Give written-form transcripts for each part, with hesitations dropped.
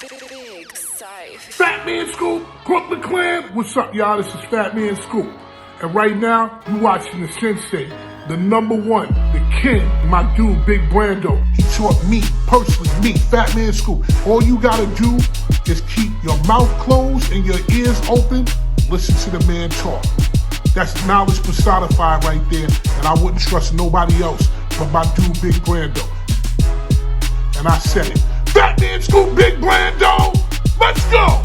Big Safe. Fat Man Scoop, Brooklyn Clan. What's up, y'all? This is Fat Man Scoop. And right now, you watching the sensei, the number one, the king, my dude, Big Brando. He taught me, personally, me, Fat Man Scoop. All you gotta do is keep your mouth closed and your ears open. Listen to the man talk. That's knowledge personified right there. And I wouldn't trust nobody else but my dude, Big Brando. And I said it. Fat Man Scoop, Big Brando. Let's go.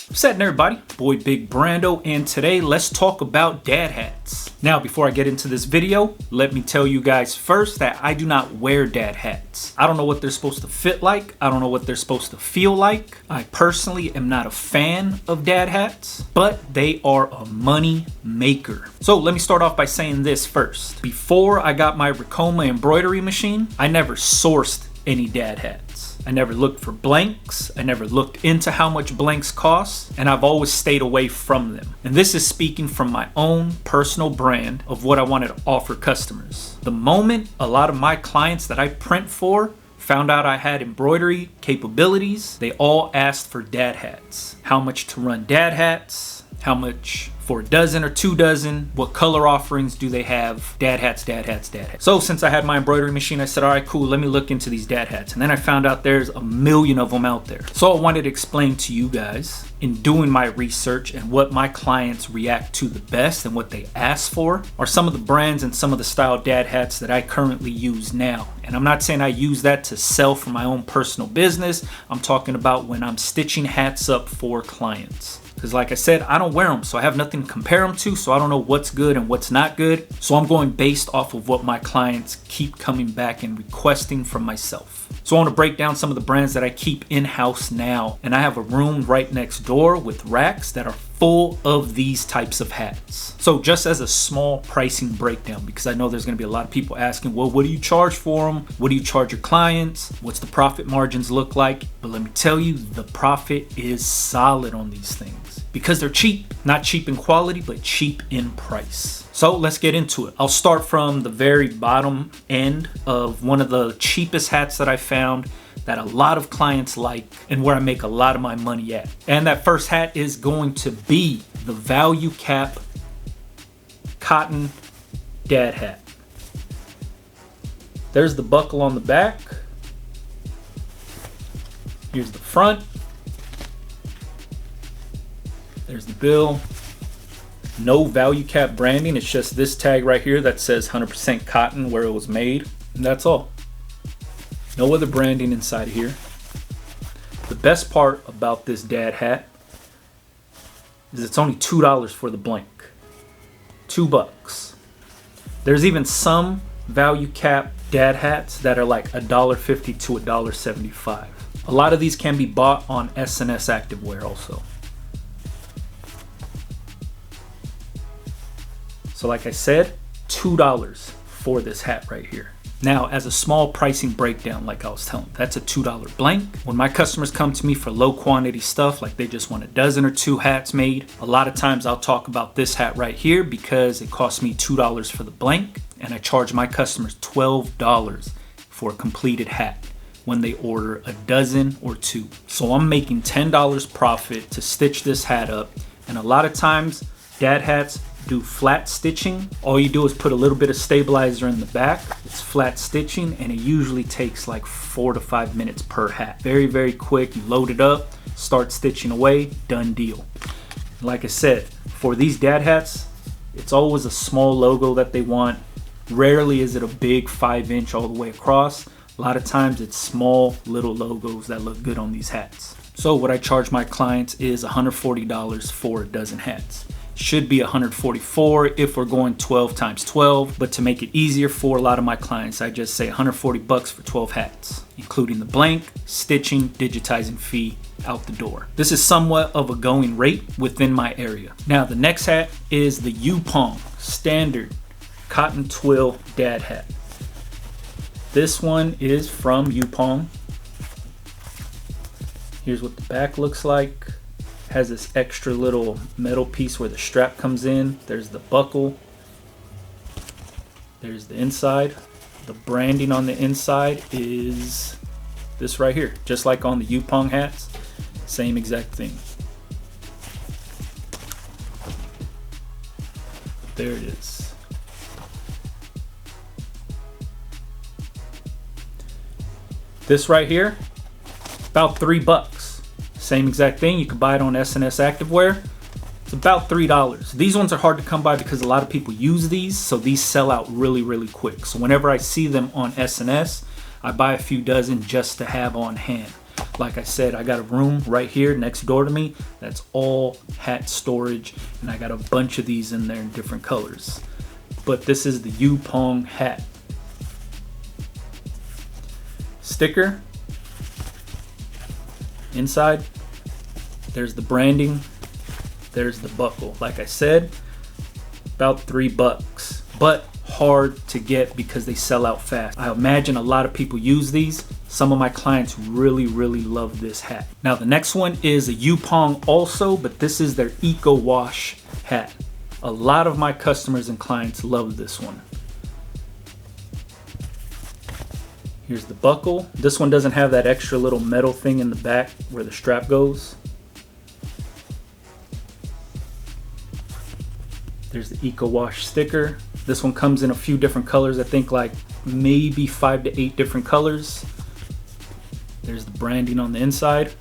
What's happening, everybody? Boy Big Brando, and today let's talk about dad hats. Now, before I get into this video, let me tell you guys first that I do not wear dad hats. I don't know what they're supposed to fit like. I don't know what they're supposed to feel like. I personally am not a fan of dad hats, but they are a money maker. So let me start off by saying this first. Before I got my Ricoma embroidery machine, I never sourced any dad hats. I never looked for blanks. I never looked into how much blanks cost, and I've always stayed away from them. And this is speaking from my own personal brand of what I wanted to offer customers. The moment a lot of my clients that I print for found out I had embroidery capabilities, they all asked for dad hats. How much to run dad hats? How much for a dozen or 2 dozen? What color offerings do they have? Dad hats, dad hats, dad hats. So since I had my embroidery machine, I said, all right, cool, let me look into these dad hats. And then I found out there's a million of them out there. So I wanted to explain to you guys, in doing my research and what my clients react to the best and what they ask for, are some of the brands and some of the style dad hats that I currently use now. And I'm not saying I use that to sell for my own personal business. I'm talking about when I'm stitching hats up for clients. Because like I said, I don't wear them, so I have nothing to compare them to, so I don't know what's good and what's not good. So I'm going based off of what my clients keep coming back and requesting from myself. So I want to break down some of the brands that I keep in-house now. And I have a room right next door with racks that are full of these types of hats. So just as a small pricing breakdown, because I know there's going to be a lot of people asking, well, what do you charge for them? What do you charge your clients? What's the profit margins look like? But let me tell you, the profit is solid on these things because they're cheap. Not cheap in quality, but cheap in price. So let's get into it. I'll start from the very bottom end of one of the cheapest hats that I found that a lot of clients like and where I make a lot of my money at. And that first hat is going to be the Value Cap Cotton Dad Hat. There's the buckle on the back. Here's the front. There's the bill. No Value Cap branding. It's just this tag right here that says 100% cotton where it was made. And that's all. No other branding inside of here. The best part about this dad hat is it's only $2 for the blank. $2. There's even some Value Cap dad hats that are like $1.50 to $1.75. A lot of these can be bought on S&S Activewear also. So like I said, $2 for this hat right here. Now, as a small pricing breakdown, like I was telling, that's a $2 blank. When my customers come to me for low quantity stuff, like they just want a dozen or 2 hats made, a lot of times I'll talk about this hat right here because it costs me $2 for the blank, and I charge my customers $12 for a completed hat when they order a dozen or 2. So I'm making $10 profit to stitch this hat up, and a lot of times dad hats do flat stitching. All you do is put a little bit of stabilizer in the back. It's flat stitching, and it usually takes like 4 to 5 minutes per hat. Very, very quick. You load it up, start stitching away, done deal. Like I said, for these dad hats, it's always a small logo that they want. Rarely is it a big 5-inch all the way across. A lot of times it's small little logos that look good on these hats. So what I charge my clients is $140 for a dozen hats. Should be $144 if we're going 12 times 12, but to make it easier for a lot of my clients, I just say $140 for 12 hats, including the blank, stitching, digitizing fee out the door. This is somewhat of a going rate within my area. Now the next hat is the Yupong standard cotton twill dad hat. This one is from Yupong. Here's what the back looks like. Has this extra little metal piece where the strap comes in. There's the buckle. There's the inside. The branding on the inside is this right here, just like on the Yupong hats, same exact thing. There it is. This right here, about $3. Same exact thing. You can buy it on S&S Activewear. It's about $3. These ones are hard to come by because a lot of people use these, so these sell out really quick. So whenever I see them on S&S, I buy a few dozen just to have on hand. Like I said, I got a room right here next door to me that's all hat storage, and I got a bunch of these in there in different colors. But this is the Yupong hat. Sticker. Inside, there's the branding, there's the buckle. Like I said, about $3, but hard to get because they sell out fast. I imagine a lot of people use these. Some of my clients really love this hat. Now the next one is a Yupong also, but this is their Eco Wash hat. A lot of my customers and clients love this one. Here's the buckle. This one doesn't have that extra little metal thing in the back where the strap goes. There's the Eco Wash sticker. This one comes in a few different colors. I think like maybe 5 to 8 different colors. There's the branding on the inside.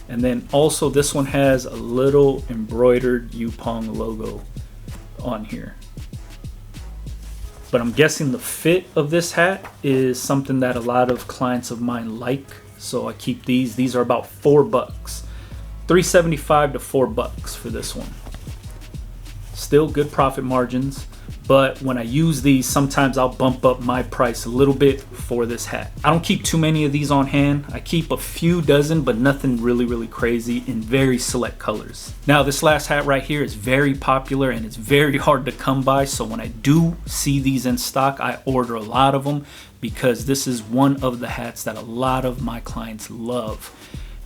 And then also this one has a little embroidered Yupong logo on here. But I'm guessing the fit of this hat is something that a lot of clients of mine like. So I keep these. These are about $4. $3.75 to $4 for this one. Still good profit margins. But when I use these, sometimes I'll bump up my price a little bit for this hat. I don't keep too many of these on hand. I keep a few dozen, but nothing really crazy, in very select colors. Now this last hat right here is very popular and it's very hard to come by. So when I do see these in stock, I order a lot of them because this is one of the hats that a lot of my clients love.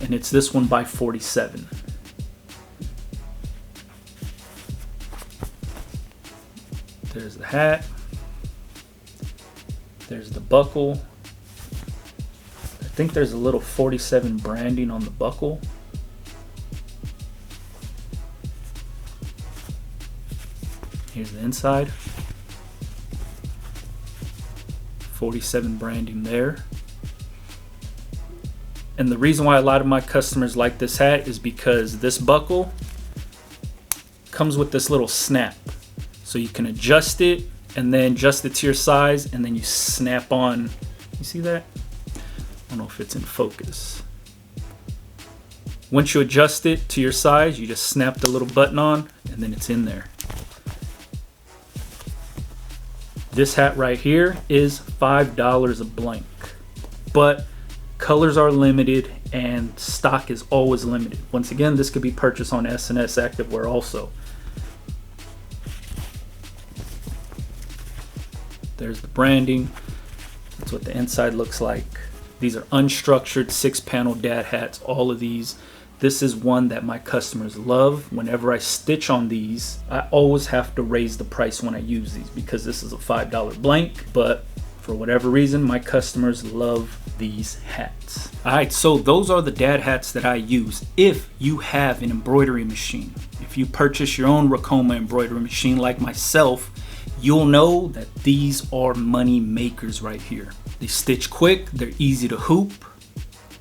And it's this one by 47. There's the hat. There's the buckle. I think there's a little 47 branding on the buckle. Here's the inside. 47 branding there. And the reason why a lot of my customers like this hat is because this buckle comes with this little snap. So you can adjust it and then adjust it to your size, and then you snap on. You see that? I don't know if it's in focus. Once you adjust it to your size, you just snap the little button on and then it's in there. This hat right here is $5 a blank, but colors are limited and stock is always limited. Once again, this could be purchased on S&S Activewear also. There's the branding. That's what the inside looks like. These are unstructured 6-panel dad hats, all of these. This is one that my customers love. Whenever I stitch on these, I always have to raise the price when I use these because this is a $5 blank, but for whatever reason, my customers love these hats. All right, so those are the dad hats that I use. If you have an embroidery machine, if you purchase your own Ricoma embroidery machine like myself, you'll know that these are money makers right here. They stitch quick, they're easy to hoop,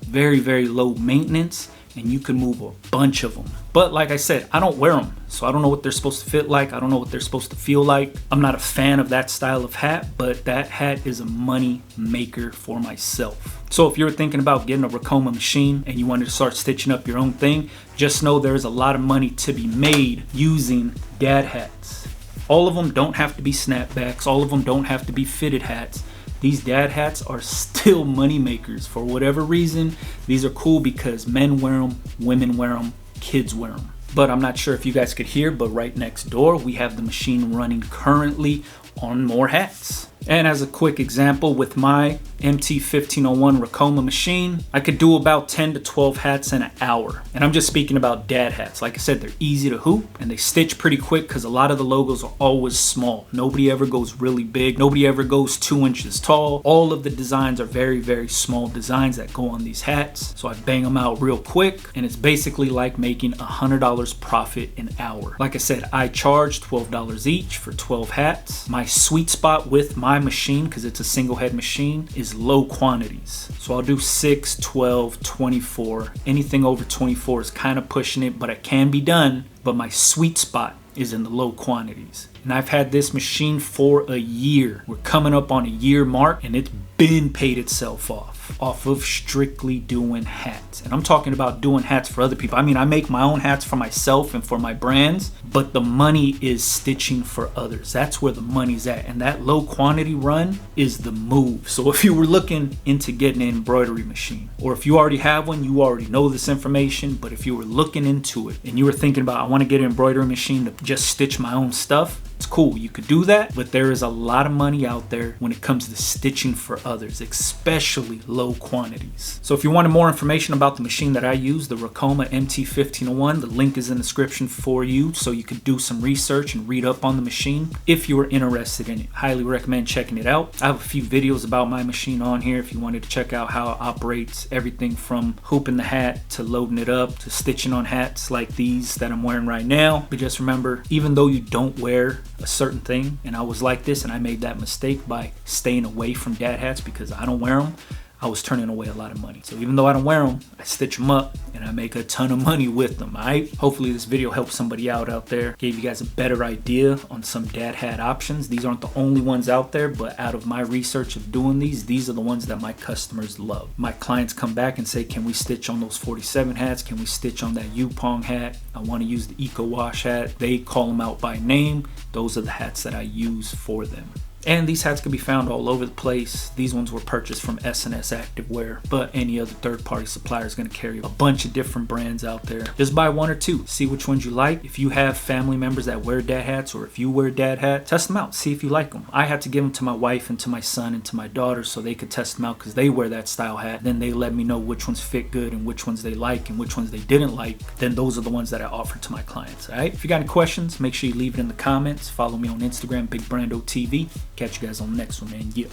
very low maintenance, and you can move a bunch of them. But like I said, I don't wear them, so I don't know what they're supposed to fit like. I don't know what they're supposed to feel like. I'm not a fan of that style of hat, but that hat is a money maker for myself. So if you're thinking about getting a Ricoma machine and you wanted to start stitching up your own thing, just know there's a lot of money to be made using dad hats. All of them don't have to be snapbacks. All of them don't have to be fitted hats. These dad hats are still money makers for whatever reason. These are cool because men wear them, women wear them, kids wear them. But I'm not sure if you guys could hear, but right next door, we have the machine running currently on more hats. And as a quick example, with my MT1501 Ricoma machine, I could do about 10 to 12 hats in an hour. And I'm just speaking about dad hats. Like I said, they're easy to hoop and they stitch pretty quick because a lot of the logos are always small. Nobody ever goes really big. Nobody ever goes 2 inches tall. All of the designs are very, very small designs that go on these hats. So I bang them out real quick, and it's basically like making $100 profit an hour. Like I said, I charge $12 each for 12 hats. My sweet spot with my machine, because it's a single head machine, is low quantities. So I'll do 6, 12, 24. Anything over 24 is kind of pushing it, but it can be done. But my sweet spot is in the low quantities. And I've had this machine for a year. We're coming up on a year mark, and it's been paid itself off of strictly doing hats. And I'm talking about doing hats for other people. I mean, I make my own hats for myself and for my brands, but the money is stitching for others. That's where the money's at. And that low quantity run is the move. So if you were looking into getting an embroidery machine, or if you already have one, you already know this information, but if you were looking into it and you were thinking about, I want to get an embroidery machine to just stitch my own stuff, it's cool, you could do that, but there is a lot of money out there when it comes to stitching for others, especially low quantities. So if you wanted more information about the machine that I use, the Ricoma MT1501, the link is in the description for you, so you could do some research and read up on the machine if you were interested in it. Highly recommend checking it out. I have a few videos about my machine on here if you wanted to check out how it operates, everything from hooping the hat to loading it up to stitching on hats like these that I'm wearing right now. But just remember, even though you don't wear a certain thing, and I was like this and I made that mistake by staying away from dad hats because I don't wear them, I was turning away a lot of money. So even though I don't wear them, I stitch them up and I make a ton of money with them. Alright, hopefully this video helped somebody out there, gave you guys a better idea on some dad hat options. These aren't the only ones out there, but out of my research of doing these are the ones that my customers love. My clients come back and say, can we stitch on those 47 hats? Can we stitch on that Yupong hat? I want to use the Eco Wash hat. They call them out by name. Those are the hats that I use for them. And these hats can be found all over the place. These ones were purchased from S&S Activewear, but any other third-party supplier is going to carry a bunch of different brands out there. Just buy one or two, see which ones you like. If you have family members that wear dad hats, or if you wear dad hat, test them out, see if you like them. I had to give them to my wife and to my son and to my daughter so they could test them out because they wear that style hat. Then they let me know which ones fit good and which ones they like and which ones they didn't like. Then those are the ones that I offer to my clients. All right, if you got any questions, make sure you leave it in the comments. Follow me on Instagram, BigBrandoTV. Catch you guys on the next one, man. Yeah.